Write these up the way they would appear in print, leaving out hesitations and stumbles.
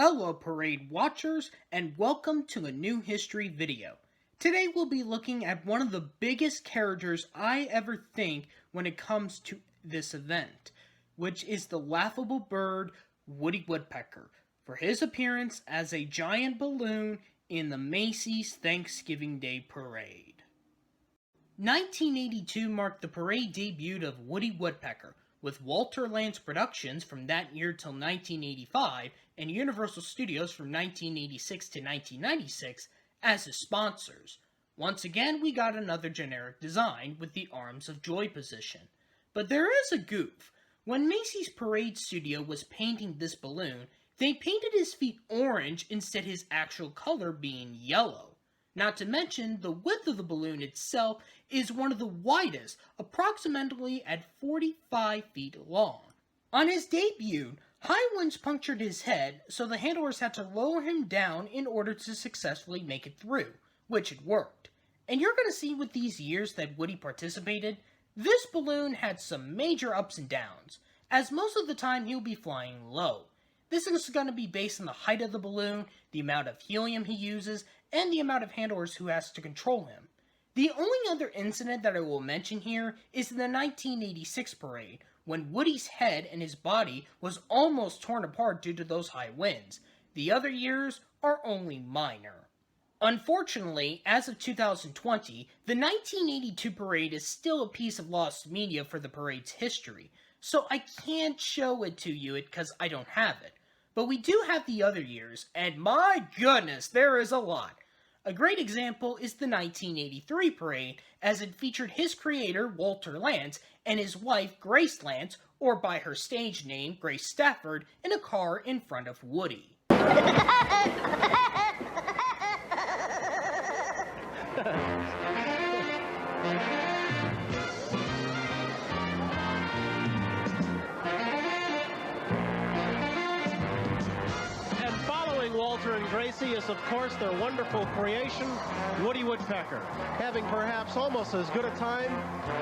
Hello parade watchers and welcome to a new history video. Today we'll be looking at one of the biggest characters I ever think when it comes to this event, which is the laughable bird Woody Woodpecker, for his appearance as a giant balloon in the Macy's Thanksgiving Day Parade. 1982 marked the parade debut of Woody Woodpecker, with Walter Lantz Productions from that year till 1985 and Universal Studios from 1986 to 1996 as his sponsors. Once again, we got another generic design with the arms of joy position. But there is a goof. When Macy's Parade Studio was painting this balloon, they painted his feet orange instead of his actual color being yellow. Not to mention, the width of the balloon itself is one of the widest, approximately at 45 feet long. On his debut, high winds punctured his head, so the handlers had to lower him down in order to successfully make it through, which it worked. And you're going to see with these years that Woody participated, this balloon had some major ups and downs, as most of the time he'll be flying low. This is going to be based on the height of the balloon, the amount of helium he uses, and the amount of handlers who has to control him. The only other incident that I will mention here is the 1986 parade, when Woody's head and his body was almost torn apart due to those high winds. The other years are only minor. Unfortunately, as of 2020, the 1982 parade is still a piece of lost media for the parade's history, so I can't show it to you because I don't have it. But we do have the other years, and my goodness, there is a lot. A great example is the 1983 parade, as it featured his creator, Walter Lantz, and his wife, Grace Lantz, or by her stage name, Grace Stafford, in a car in front of Woody. Walter and Gracie is, of course, their wonderful creation, Woody Woodpecker, having perhaps almost as good a time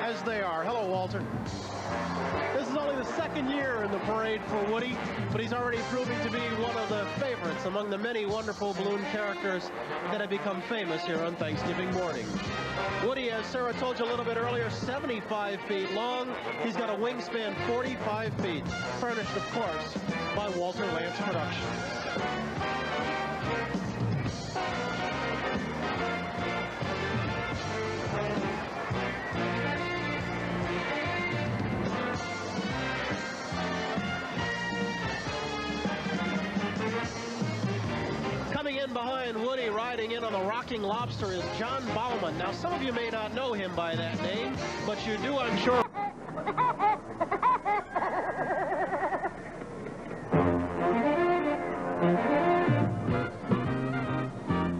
as they are. Hello, Walter. This is only the second year in the parade for Woody, but he's already proving to be one of the favorites among the many wonderful balloon characters that have become famous here on Thanksgiving morning. Woody, as Sarah told you a little bit earlier, 75 feet long. He's got a wingspan 45 feet, furnished, of course, by Walter Lantz Productions. Coming in behind Woody, riding in on the Rocking Lobster, is John Bauman. Now, some of you may not know him by that name, but you do, I'm sure.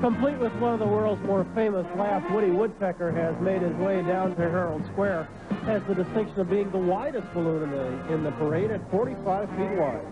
Complete with one of the world's more famous laughs, Woody Woodpecker has made his way down to Herald Square, has the distinction of being the widest balloon in the parade at 45 feet wide.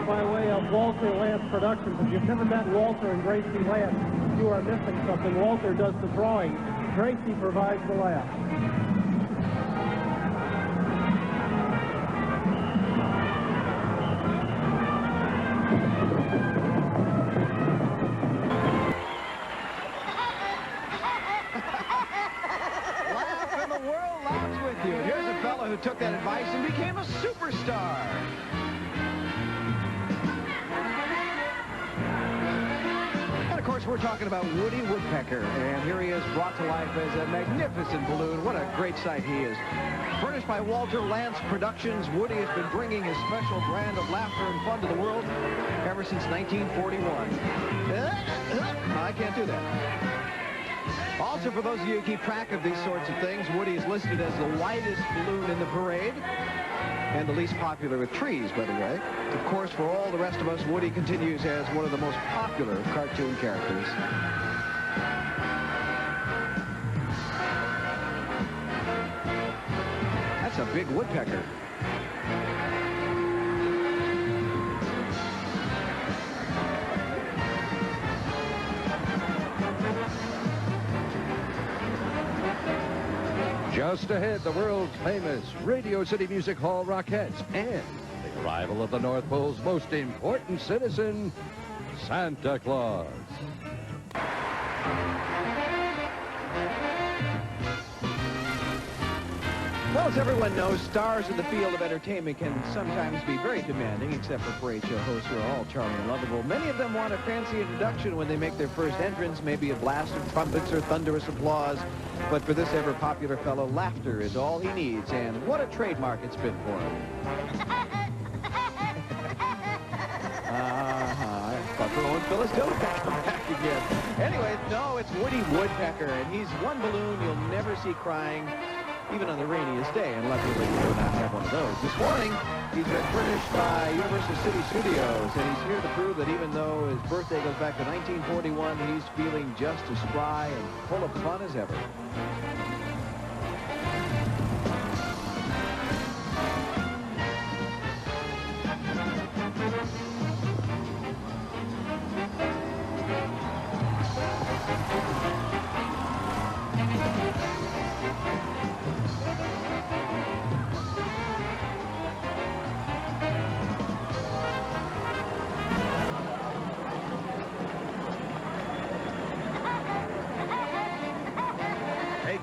By way of Walter Lantz Productions. If you've never met Walter and Gracie Lantz, you are missing something. Walter does the drawing. Gracie provides the laugh. Laugh and the world laughs with you. Here's a fellow who took that advice and became a superstar. course, we're talking about Woody Woodpecker, and here he is brought to life as a magnificent balloon. What a great sight he is. Furnished by Walter Lantz Productions, Woody has been bringing his special brand of laughter and fun to the world ever since 1941. I can't do that. Also, for those of you who keep track of these sorts of things, Woody is listed as the lightest balloon in the parade and the least popular with trees, by the way. Of course, for all the rest of us, Woody continues as one of the most popular cartoon characters. That's a big woodpecker. Just ahead, the world's famous Radio City Music Hall Rockettes and the arrival of the North Pole's most important citizen, Santa Claus. Well, as everyone knows, stars in the field of entertainment can sometimes be very demanding, except for parade show hosts who are all charming and lovable. Many of them want a fancy introduction when they make their first entrance, maybe a blast of trumpets or thunderous applause. But for this ever-popular fellow, laughter is all he needs, and what a trademark it's been for him. I thought for Owen Phyllis Dillon back again. Anyway, no, it's Woody Woodpecker, and he's one balloon you'll never see crying, even on the rainiest day, and luckily we do not have one of those. This morning, he's been furnished by Universal City Studios, and he's here to prove that even though his birthday goes back to 1941, he's feeling just as spry and full of fun as ever.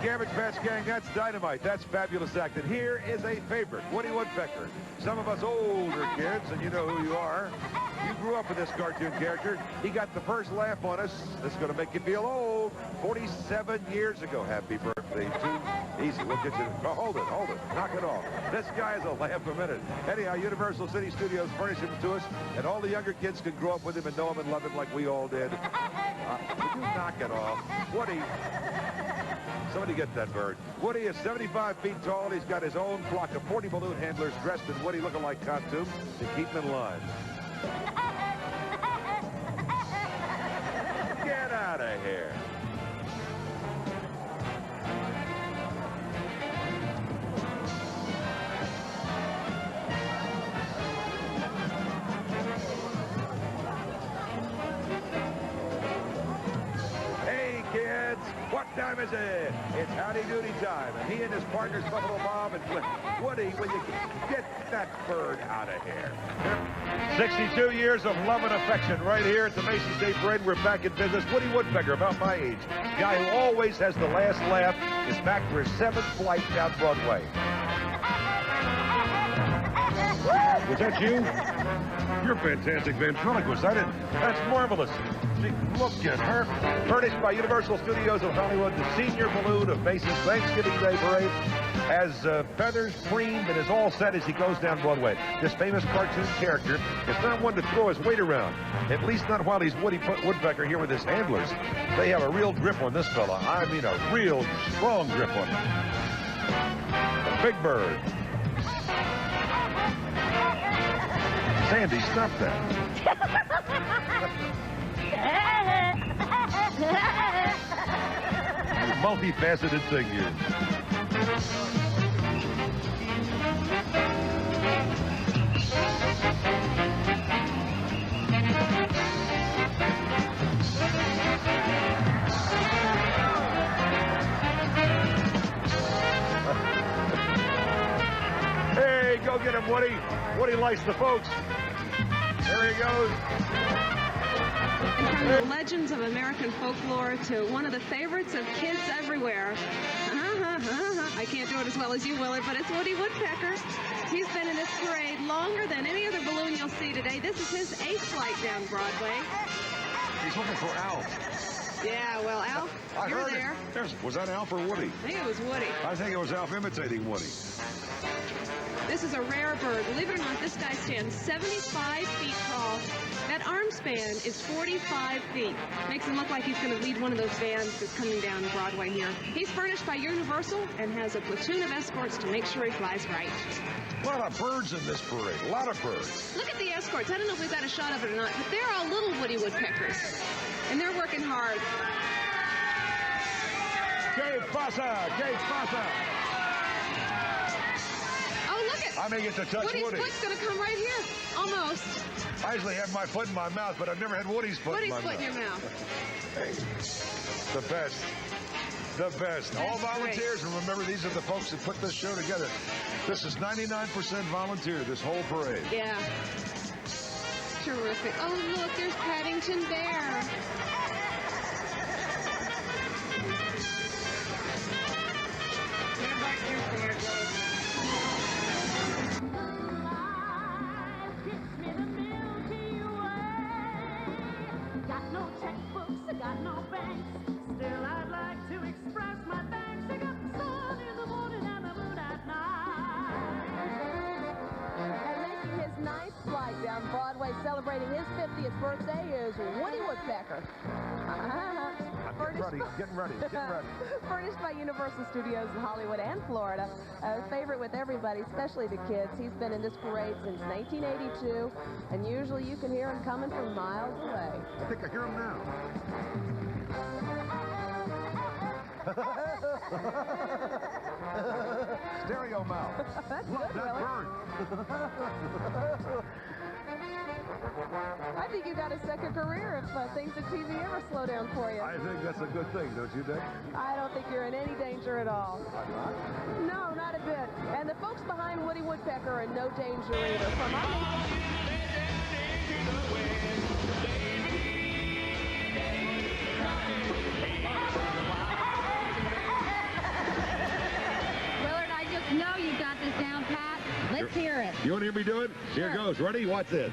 Garbage Patch Gang, that's dynamite. That's fabulous act. And here is a favorite, Woody Woodpecker. Some of us older kids, and you know who you are, you grew up with this cartoon character. He got the first laugh on us. This is going to make you feel old. 47 years ago. Happy birthday to Easy. We'll get you. Oh, hold it. Knock it off. This guy is a laugh a minute. Anyhow, Universal City Studios furnished him to us, and all the younger kids can grow up with him and know him and love him like we all did. Would you knock it off? Woody. Somebody get that bird. Woody is 75 feet tall. He's got his own flock of 40 balloon handlers dressed in Woody lookalike costumes to keep him in line. Get out of here. What time is it? It's Howdy Doody time, and he and his partners, Buffalo Bob and Flip. Woody, will you get that bird out of here? 62 years of love and affection right here at the Macy's Day Parade. We're back in business. Woody Woodpecker, about my age. Guy who always has the last laugh, is back for his 7th flight down Broadway. Was that you? You're fantastic ventriloquist. That's marvelous. Look at her. Furnished by Universal Studios of Hollywood, the senior balloon of Macy's Thanksgiving Day Parade has feathers creamed and is all set as he goes down Broadway. This famous cartoon character is not one to throw his weight around, at least not while he's Woody Woodpecker here with his handlers. They have a real grip on this fella. I mean a real strong grip on him. A big bird. Sandy, stop that. Multifaceted thing here. Hey, go get him, Woody. Woody likes the folks. There he goes. From the legends of American folklore to one of the favorites of kids everywhere. I can't do it as well as you, Willard, but it's Woody Woodpecker. He's been in this parade longer than any other balloon you'll see today. This is his 8th flight down Broadway. He's looking for Alf. Yeah, well, Alf, I you're heard there. it. Was that Alf or Woody? I think it was Woody. I think it was Alf imitating Woody. This is a rare bird. Believe it or not, this guy stands 75 feet tall. That arm span is 45 feet. Makes him look like he's going to lead one of those vans that's coming down Broadway here. He's furnished by Universal and has a platoon of escorts to make sure he flies right. A lot of birds in this parade. A lot of birds. Look at the escorts. I don't know if we've got a shot of it or not, but they're all little Woody Woodpeckers. And they're working hard. Que pasa? Que pasa? Oh, look at I may get to touch Woody's Woody. foot's going to come right here. Almost. I usually have my foot in my mouth, but I've never had Woody's foot in Woody's my foot in mouth. your mouth. The best. The best. All volunteers, and remember, these are the folks that put this show together. This is 99% volunteer, this whole parade. Yeah. Terrific. Oh, look, there's Paddington Bear. Got no checkbooks, I got no banks. Still, I'd like to express my thanks. I got the sun in the morning and the moon at night. And making his ninth flight down Broadway, celebrating his 50th birthday, is Woody Woodpecker. Getting ready. Furnished by Universal Studios in Hollywood and Florida. A favorite with everybody, especially the kids. He's been in this parade since 1982, and usually you can hear him coming from miles away. I think I hear him now. Stereo mouth. That's Love good, that Willard. bird. I think you got a second career if things at TV ever slow down for you. I think that's a good thing, don't you, Dick? I don't think you're in any danger at all. No, not a bit. And the folks behind Woody Woodpecker are in no danger either. From our Willard, I just know you got this down pat. Let's hear it. You want to hear me do it? Here goes. Ready? Watch this.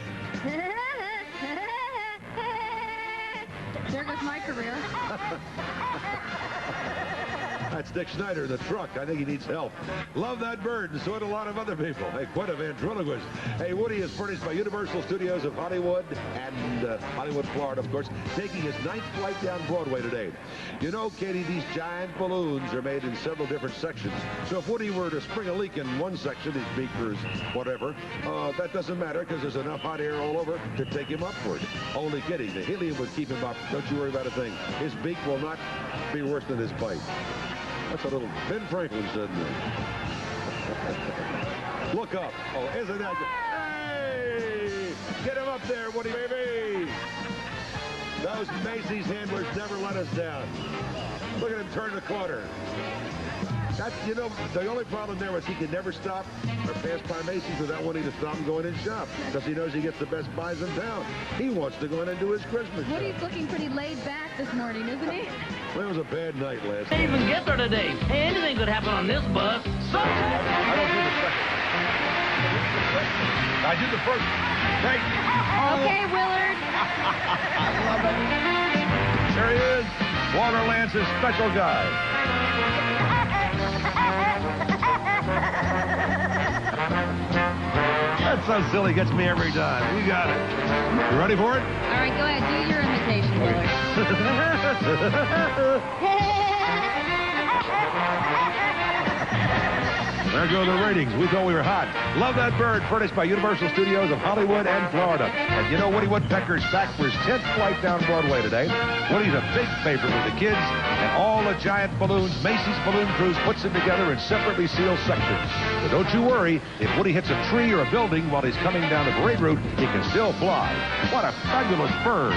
There goes my career. That's Dick Snyder in the truck. I think he needs help. Love that bird, and so do a lot of other people. Hey, quite a ventriloquist. Hey, Woody is furnished by Universal Studios of Hollywood and Hollywood, Florida, of course, taking his ninth flight down Broadway today. You know, Katie, these giant balloons are made in several different sections. So if Woody were to spring a leak in one section, his beakers, whatever, that doesn't matter because there's enough hot air all over to take him upward. Only kidding. The helium would keep him up. Don't you worry about a thing. His beak will not be worse than his bite. That's a little Ben Franklin said there. Look up. Oh, isn't that good? Hey! Get him up there, Woody, baby! Those Macy's handlers never let us down. Look at him turn the corner. That's, you know, the only problem there was he could never stop or pass by Macy's without wanting to stop and go in and shop because he knows he gets the best buys in town. He wants to go in and do his Christmas shop. Woody's looking pretty laid back this morning, isn't he? Well, it was a bad night last night. Can't even get there today. Hey, anything could happen on this bus. I don't do the second. I do the first. Great. Okay, Willard. I love it. There he is. Walter Lance's special guy. That's so silly. Gets me every time. You got it. You ready for it? All right, go ahead. Do your imitation, Willard. There go the ratings. We thought we were hot. Love that bird, furnished by Universal Studios of Hollywood and Florida. And you know, Woody Woodpecker's back for his 10th flight down Broadway today. Woody's a big favorite with the kids, and all the giant balloons, Macy's Balloon Cruise puts them together in separately sealed sections. But don't you worry, if Woody hits a tree or a building while he's coming down the parade route, he can still fly. What a fabulous bird.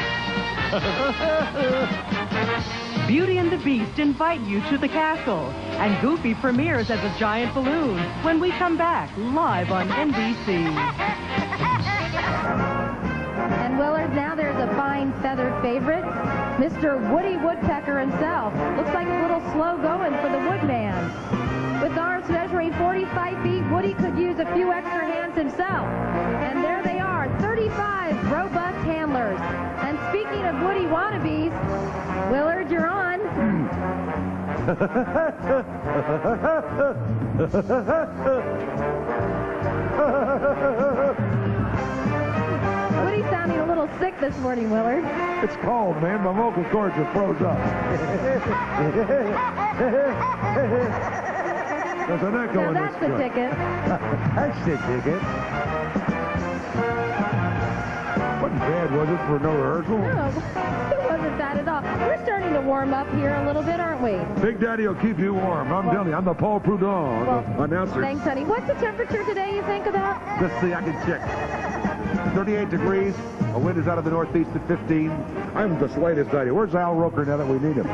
Beauty and the Beast invite you to the castle, and Goofy premieres as a giant balloon when we come back live on NBC. And Willard, now there's a fine feathered favorite, Mr. Woody Woodpecker himself. Looks like a little slow going for the Woodman. With arms measuring 45 feet, Woody could use a few extra hands himself. And there they are, 35 robust handlers. And speaking of Woody Woody wannabes. Willard, you're on. Woody's sounding a little sick this morning, Willard. It's cold, man. My vocal cords are froze up. There's an echo Now in that's this the joint. ticket. That's the ticket. Wasn't bad, was it, for no rehearsal? No, it wasn't that at all. We're starting to warm up here a little bit, aren't we? Big Daddy will keep you warm. I'm telling you, I'm the Paul Prudhomme announcer. Thanks, honey. What's the temperature today, you think, about? Let's see, I can check. 38 degrees. The wind is out of the northeast at 15. I'm the slightest idea. Where's Al Roker now that we need him?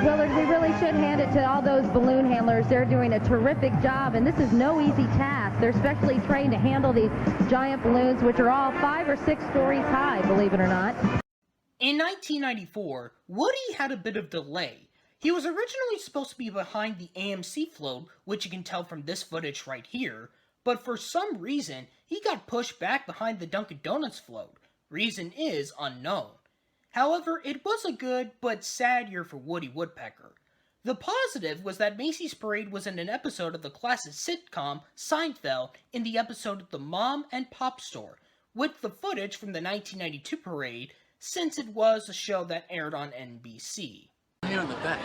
Willard, we really should hand it to all those balloon handlers. They're doing a terrific job, and this is no easy task. They're specially trained to handle these giant balloons, which are all 5 or 6 stories high, believe it or not. In 1994, Woody had a bit of delay. He was originally supposed to be behind the AMC float, which you can tell from this footage right here, but for some reason, he got pushed back behind the Dunkin' Donuts float. Reason is unknown. However, it was a good but sad year for Woody Woodpecker. The positive was that Macy's parade was in an episode of the classic sitcom Seinfeld in the episode The Mom and Pop Store, with the footage from the 1992 parade, since it was a show that aired on NBC. Here on the back.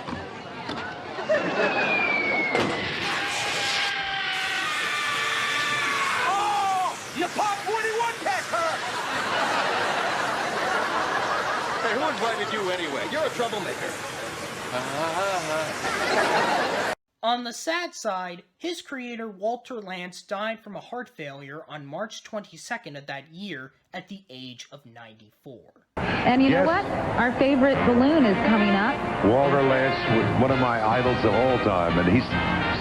Oh! You popped Woody Woodpecker! Hey, who invited you anyway? You're a troublemaker. On the sad side, his creator Walter Lantz died from a heart failure on March 22nd of that year at the age of 94. And you know what? Our favorite balloon is coming up. Walter Lantz was one of my idols of all time, and he's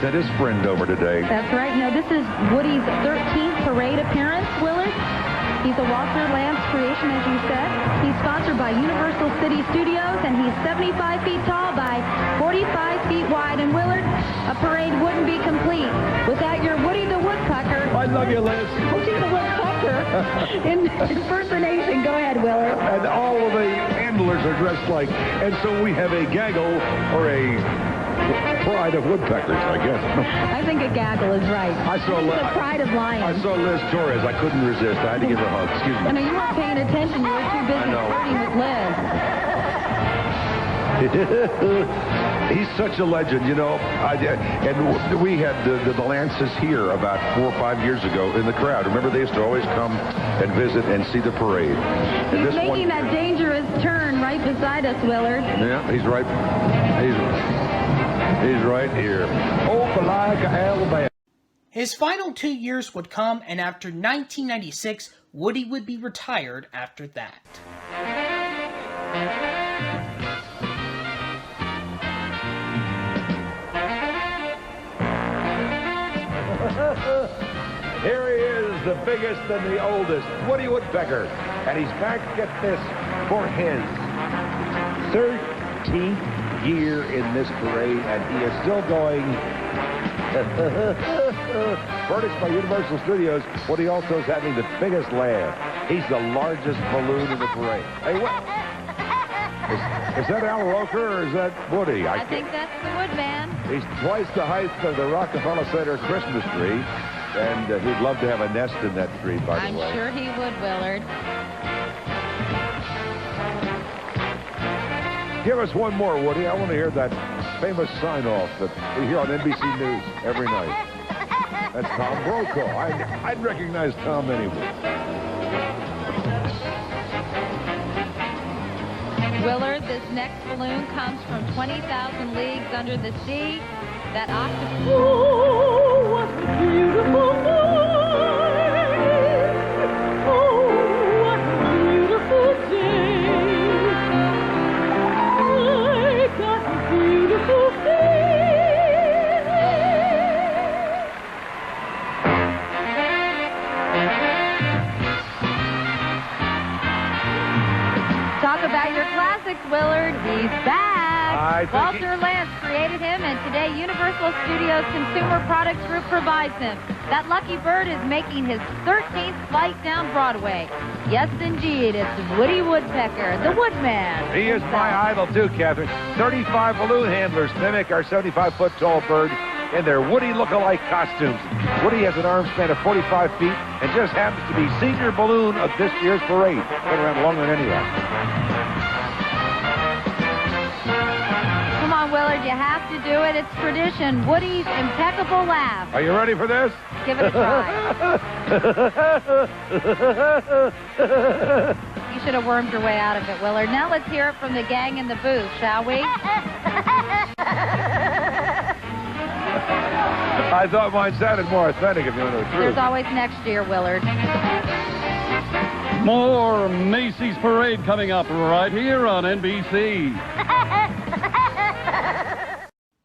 sent his friend over today. That's right. Now, this is Woody's 13th parade appearance, Willard. He's a Walter Lantz creation, as you said. He's sponsored by Universal City Studios, and he's 75 feet tall by 45 feet wide. And Willard, a parade wouldn't be complete without your Woody the Woodpecker. I love you, Liz. Woody the Woodpecker in impersonation. Go ahead, Willard. And all of the handlers are dressed like, and so we have a gaggle or a pride of woodpeckers, I guess. I think a gaggle is right. I saw the pride of lions. I saw Liz Torres. I couldn't resist. I had to give her a hug. Excuse me. I know you weren't paying attention. You were too busy flirting with Liz. He's such a legend, you know. And we had the Lances here about 4 or 5 years ago in the crowd. Remember, they used to always come and visit and see the parade. And he's making that dangerous turn right beside us, Willard. Yeah, he's right. He's right here. Opelika, Alabama. His final 2 years would come, and after 1996, Woody would be retired after that. Here he is, the biggest and the oldest, Woody Woodpecker. And he's back, get this, for his 13th year in this parade, and he is still going. Furnished by Universal Studios, Woody also is having the biggest laugh. He's the largest balloon in the parade. Hey, what? Is that Al Roker or is that Woody? I think that's the Woodman. He's twice the height of the Rockefeller Center Christmas tree, and he'd love to have a nest in that tree, by the way. I'm sure he would, Willard. Give us one more, Woody. I want to hear that famous sign-off that we hear on NBC News every night. That's Tom Brokaw. I'd recognize Tom anyway. Willard, this next balloon comes from 20,000 Leagues Under the Sea. That octopus. Oh, what a beautiful morning. Oh, what a beautiful day. I got a beautiful feeling. classics, Willard. He's back. Walter Lantz created him, and today Universal Studios Consumer Products Group provides him. That lucky bird is making his 13th flight down Broadway. Yes, indeed, it's Woody Woodpecker, the Woodman. He is my idol, too, Catherine. 35 balloon handlers mimic our 75-foot-tall bird in their Woody look-alike costumes. Woody has an arm span of 45 feet and just happens to be senior balloon of this year's parade. Been around longer than any of us. Come on, Willard, you have to do it. It's tradition. Woody's impeccable laugh. Are you ready for this? Give it a try. You should have wormed your way out of it, Willard. Now let's hear it from the gang in the booth, shall we? I thought mine sounded more authentic, if you know the truth. There's always next year, Willard. More Macy's Parade coming up right here on NBC.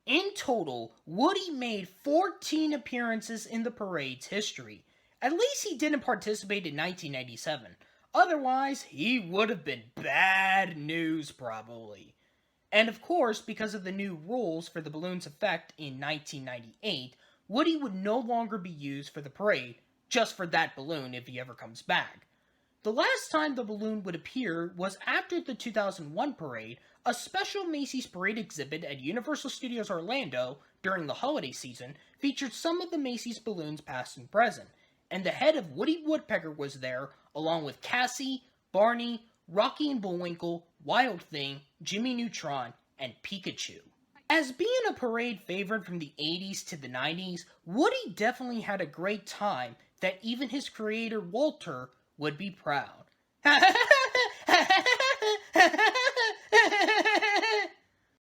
In total, Woody made 14 appearances in the parade's history. At least he didn't participate in 1997. Otherwise, he would have been bad news, probably. And of course, because of the new rules for the balloon's effect in 1998, Woody would no longer be used for the parade, just for that balloon if he ever comes back. The last time the balloon would appear was after the 2001 parade. A special Macy's Parade exhibit at Universal Studios Orlando during the holiday season featured some of the Macy's balloons past and present, and the head of Woody Woodpecker was there, along with Cassie, Barney, Rocky and Bullwinkle, Wild Thing, Jimmy Neutron, and Pikachu. As being a parade favorite from the 80s to the 90s, Woody definitely had a great time that even his creator Walter would be proud.